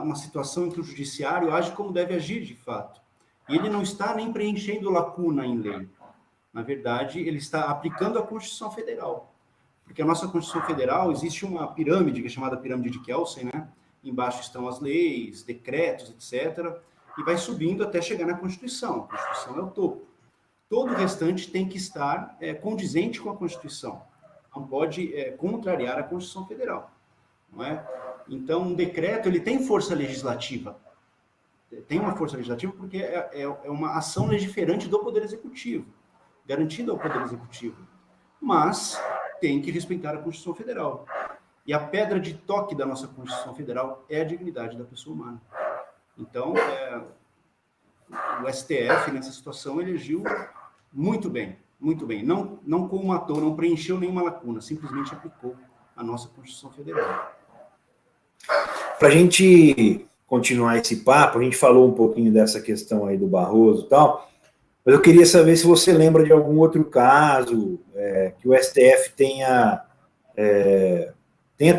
uma situação em que o judiciário age como deve agir de fato. E ele não está nem preenchendo lacuna em lei. Na verdade, ele está aplicando a Constituição Federal. Porque a nossa Constituição Federal, existe uma pirâmide, que é chamada pirâmide de Kelsen, né? Embaixo estão as leis, decretos, etc., e vai subindo até chegar na Constituição. A Constituição é o topo. Todo o restante tem que estar condizente com a Constituição. Não pode contrariar a Constituição Federal. Não é? Então, um decreto ele tem força legislativa. Tem uma força legislativa porque é uma ação legiferante do Poder Executivo, garantida ao Poder Executivo. Mas tem que respeitar a Constituição Federal. E a pedra de toque da nossa Constituição Federal é a dignidade da pessoa humana. Então, o STF, nessa situação, ele agiu muito bem, muito bem. Não comatou, não preencheu nenhuma lacuna, simplesmente aplicou a nossa Constituição Federal. Para a gente continuar esse papo, a gente falou um pouquinho dessa questão aí do Barroso e tal, mas eu queria saber se você lembra de algum outro caso que o STF tenha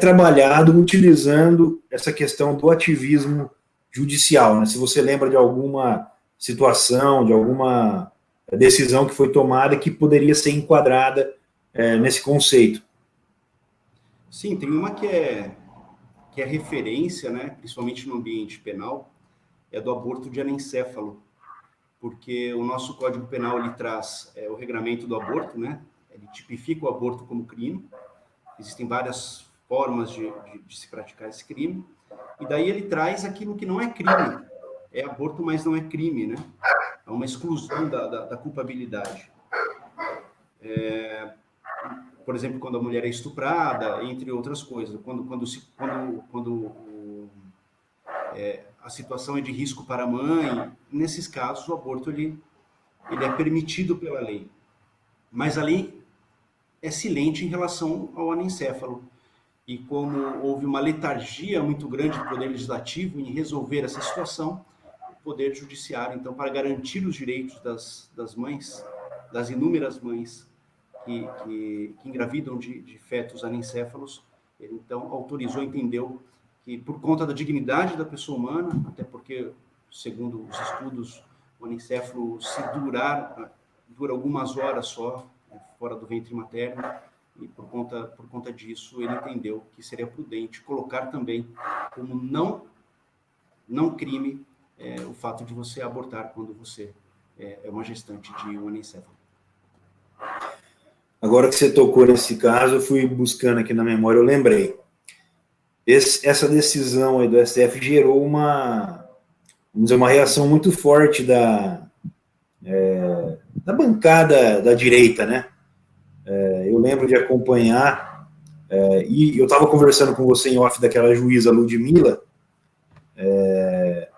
trabalhado utilizando essa questão do ativismo judicial, né? Se você lembra de alguma situação, de alguma decisão que foi tomada que poderia ser enquadrada nesse conceito. Sim, tem uma que é referência, né, principalmente no ambiente penal, é do aborto de anencéfalo, porque o nosso Código Penal ele traz o regramento do aborto, né, ele tipifica o aborto como crime, existem várias formas de se praticar esse crime, e daí ele traz aquilo que não é crime, é aborto, mas não é crime, né, é uma exclusão da culpabilidade. Por exemplo, quando a mulher é estuprada, entre outras coisas. Quando a situação é de risco para a mãe, nesses casos o aborto ele é permitido pela lei. Mas a lei é silente em relação ao anencéfalo. E como houve uma letargia muito grande do Poder Legislativo em resolver essa situação, o Poder Judiciário, então, para garantir os direitos das mães, das inúmeras mães, que engravidam de fetos anencéfalos, ele então autorizou, entendeu que por conta da dignidade da pessoa humana, até porque, segundo os estudos, o anencéfalo dura algumas horas só, fora do ventre materno, e por conta disso ele entendeu que seria prudente colocar também como não crime o fato de você abortar quando você é uma gestante de um anencéfalo. Agora que você tocou nesse caso, eu fui buscando aqui na memória, eu lembrei. Essa decisão aí do STF gerou uma reação muito forte da bancada da direita, né? Eu lembro de acompanhar, e eu estava conversando com você em off daquela juíza Ludmilla,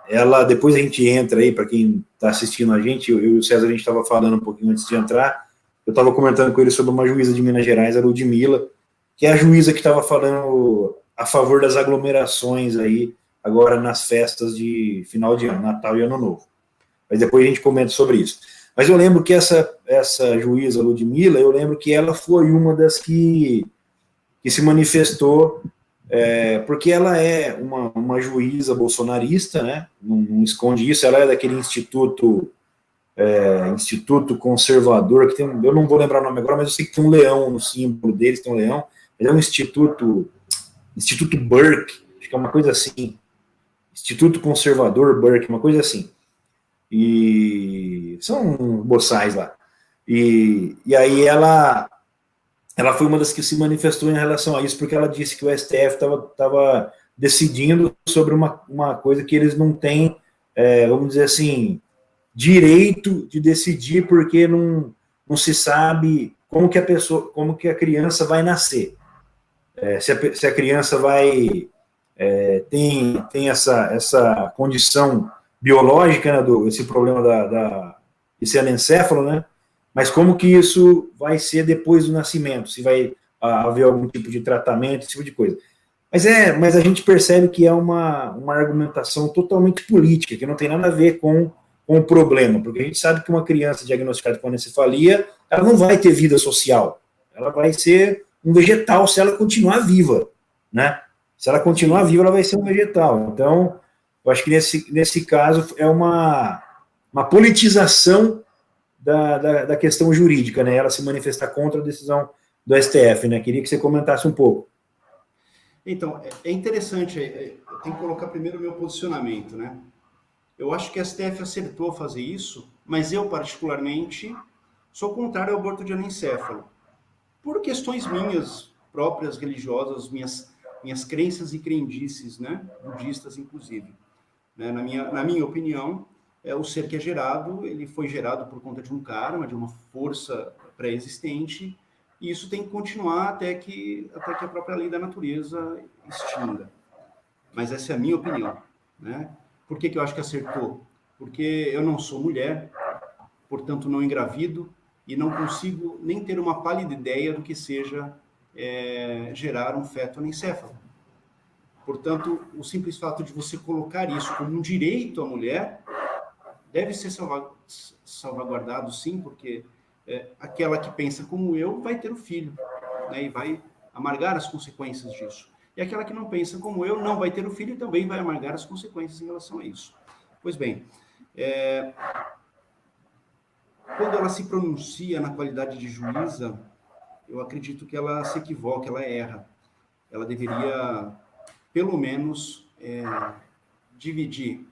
ela, depois a gente entra aí, para quem está assistindo a gente, eu e o César, a gente estava falando um pouquinho antes de entrar, eu estava comentando com ele sobre uma juíza de Minas Gerais, a Ludmilla, que é a juíza que estava falando a favor das aglomerações aí, agora nas festas de final de ano, Natal e Ano Novo. Mas depois a gente comenta sobre isso. Mas eu lembro que essa juíza Ludmilla, eu lembro que ela foi uma das que se manifestou, porque ela é uma juíza bolsonarista, né? Não esconde isso, ela é daquele instituto conservador, que tem, eu não vou lembrar o nome agora, mas eu sei que tem um leão no símbolo deles, tem um leão, ele é um Instituto Burke, acho que é uma coisa assim, Instituto Conservador Burke, uma coisa assim, e são boçais lá, e aí ela foi uma das que se manifestou em relação a isso, porque ela disse que o STF estava decidindo sobre uma coisa que eles não têm, vamos dizer assim, direito de decidir, porque não se sabe como que a criança vai nascer. Se a criança tem essa condição biológica, né, esse problema desse anencéfalo, né? Mas como que isso vai ser depois do nascimento? Se vai haver algum tipo de tratamento, esse tipo de coisa. Mas a gente percebe que é uma argumentação totalmente política, que não tem nada a ver com o problema, porque a gente sabe que uma criança diagnosticada com anencefalia, ela não vai ter vida social, ela vai ser um vegetal se ela continuar viva, né? Se ela continuar viva, ela vai ser um vegetal. Então, eu acho que nesse caso é uma politização da questão jurídica, né? Ela se manifestar contra a decisão do STF, né? Queria que você comentasse um pouco. Então, é interessante, eu tenho que colocar primeiro o meu posicionamento, né? Eu acho que a STF acertou a fazer isso, mas eu, particularmente, sou contrário ao aborto de anencefalo. Por questões minhas, próprias, religiosas, minhas crenças e crendices, né? Budistas, inclusive. Né? Na minha opinião, o ser que é gerado, ele foi gerado por conta de um karma, de uma força pré-existente, e isso tem que continuar até que a própria lei da natureza extinga. Mas essa é a minha opinião, né? Por que eu acho que acertou? Porque eu não sou mulher, portanto não engravido e não consigo nem ter uma pálida ideia do que seja gerar um feto anencefalo. Portanto, o simples fato de você colocar isso como um direito à mulher deve ser salvaguardado, sim, porque aquela que pensa como eu vai ter o filho, né, e vai amargar as consequências disso. E aquela que não pensa como eu não vai ter o filho e também vai amargar as consequências em relação a isso. Pois bem, quando ela se pronuncia na qualidade de juíza, eu acredito que ela se equivoca, ela erra. Ela deveria, pelo menos, dividir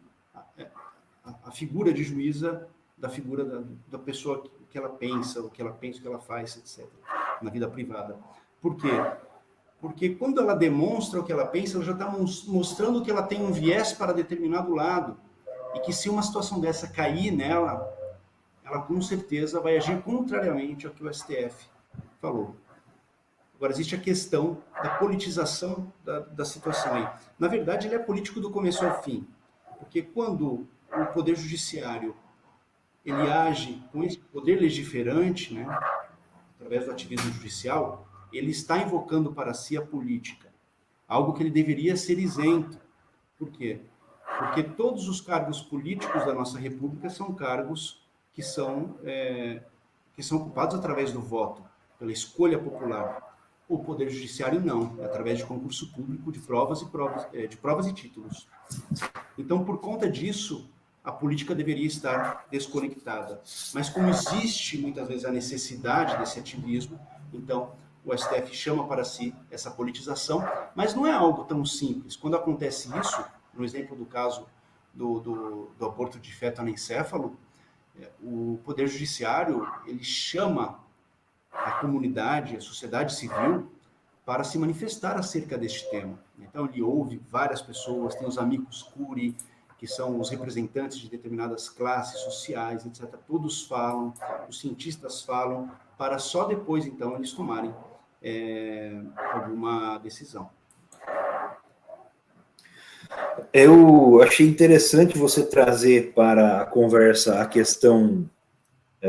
a figura de juíza da figura da pessoa que ela pensa, o que ela pensa, o que ela faz, etc., na vida privada. Por quê? Porque quando ela demonstra o que ela pensa, ela já está mostrando que ela tem um viés para determinado lado, e que se uma situação dessa cair nela, ela com certeza vai agir contrariamente ao que o STF falou. Agora, existe a questão da politização da situação aí. Na verdade, ele é político do começo ao fim, porque quando o Poder Judiciário ele age com esse poder legiferante, né, através do ativismo judicial, ele está invocando para si a política, algo que ele deveria ser isento. Por quê? Porque todos os cargos políticos da nossa República são cargos que são ocupados através do voto, pela escolha popular. O Poder Judiciário não, é através de concurso público de provas e títulos. Então, por conta disso, a política deveria estar desconectada. Mas como existe muitas vezes a necessidade desse ativismo, então o STF chama para si essa politização, mas não é algo tão simples. Quando acontece isso, no exemplo do caso do aborto de feto anencefalo, o Poder Judiciário ele chama a comunidade, a sociedade civil, para se manifestar acerca deste tema. Então, ele ouve várias pessoas, tem os amigos curi, que são os representantes de determinadas classes sociais, etc. Todos falam, os cientistas falam, para só depois, então, eles tomarem alguma decisão. Eu achei interessante você trazer para a conversa a questão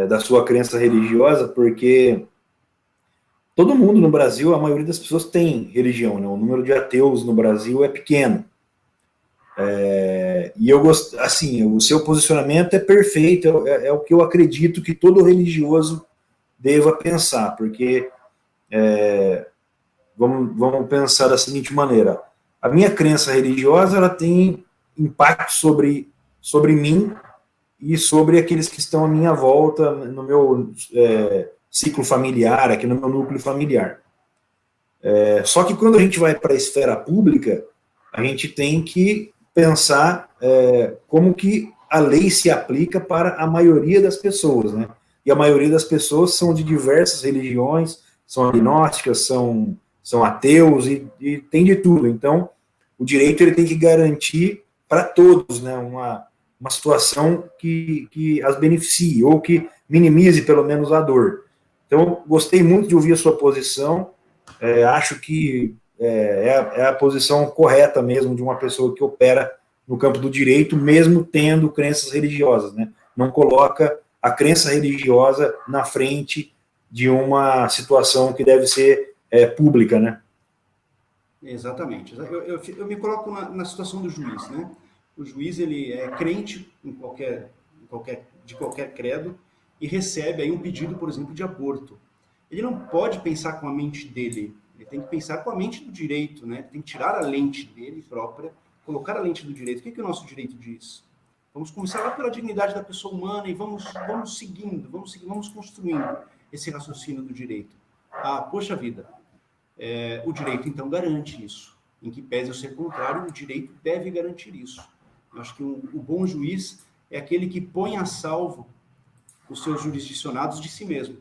da sua crença religiosa, porque todo mundo no Brasil, a maioria das pessoas tem religião, né? O número de ateus no Brasil é pequeno. E eu gosto, assim, o seu posicionamento é perfeito, é o que eu acredito que todo religioso deva pensar, porque vamos pensar da seguinte maneira: a minha crença religiosa ela tem impacto sobre mim e sobre aqueles que estão à minha volta no meu ciclo familiar, aqui no meu núcleo familiar. Só que quando a gente vai para a esfera pública, a gente tem que pensar como que a lei se aplica para a maioria das pessoas, né? E a maioria das pessoas são de diversas religiões, são agnósticas, são ateus e tem de tudo. Então, o direito ele tem que garantir para todos, né, uma situação que as beneficie ou que minimize pelo menos a dor. Então, gostei muito de ouvir a sua posição. Acho que é a posição correta mesmo de uma pessoa que opera no campo do direito, mesmo tendo crenças religiosas, né? Não coloca a crença religiosa na frente de uma situação que deve ser pública, né? Exatamente. Eu me coloco na situação do juiz, né? O juiz ele é crente de qualquer credo e recebe aí um pedido, por exemplo, de aborto. Ele não pode pensar com a mente dele, Ele tem que pensar com a mente do direito, né? Tem que tirar a lente dele própria, colocar a lente do direito. O que o nosso direito diz? Vamos começar lá pela dignidade da pessoa humana e vamos seguindo, vamos construindo esse raciocínio do direito. Ah, poxa vida, o direito então garante isso. Em que pese eu ser contrário, o direito deve garantir isso. Eu acho que o bom juiz é aquele que põe a salvo os seus jurisdicionados de si mesmo.